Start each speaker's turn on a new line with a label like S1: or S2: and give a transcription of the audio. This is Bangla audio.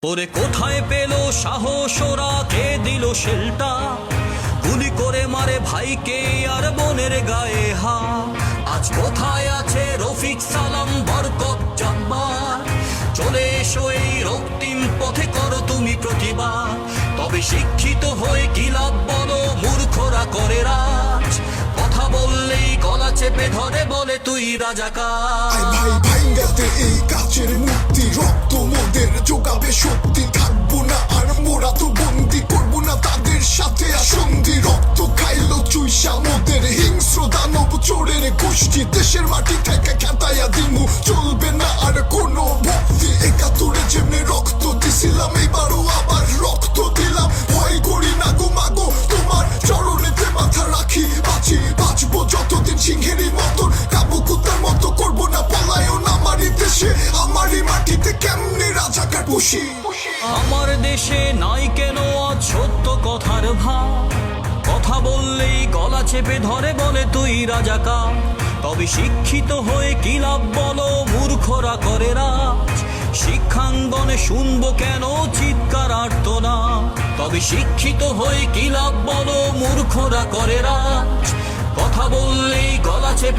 S1: ওরে কোথায় পেল সাহস, ওরা কে দিল শেলটা? গুলি করে মারে ভাইকে আর বোনের গায়ে হা। আজ কোথায় আছে রফিক, সালাম, বরকত, জব্বার? চলে এসো এই রক্তিম পথে, করো তুমি প্রতিবাদ। তবে শিক্ষিত হয়ে কি লাভ বলো, মূর্খরা করে রাজ। কথা বললেই গলা চেপে ধরে, বলে তুই রাজাকার।
S2: ভাই ভাইঙ্গাতে এই কাচের মূর্তি, রক্ত মোদের যোগাবে শক্তি। থাকবো না আর মোরা তো বন্দি, করবো না তাদের সাথে আসন্দি। রক্ত খাইলো চুইসা মোদের হিংস্র দানব চোরের গোষ্ঠী। দেশের মাটি থেকে খেতাইয়া দিমু, চলবে না আর কোনো ভক্তি। একাত্তরে যেমনি রক্ত দিছিলাম, এবারও আবার রক্ত দিলাম। ভয় করি না গো মাগো, তোমার চরণেতে মাথা রাখি। বাঁচবো যতদিন সিংহেরই মতন, কাবু কুত্তার মতো করবো না পলায়ন। আমারই দেশে আমারই মাটিতে কেমনে রাজাকার বসি।
S1: আমার দেশে নাই কেন আজ সত্য কথার ভাব? কথা বললেই গলা চেপে ধরে, বলে তুই রাজাকার। তবে শিক্ষিত হয়ে কি লাভ বলো, মূর্খরা করে রাজ। শিক্ষাঙ্গনে শুনবো কেন চিৎকার আর্তনা? তবে শিক্ষিত হয়ে কি লাভ বলো, মূর্খরা করে রাজ। কথা বললেই গলা চেপে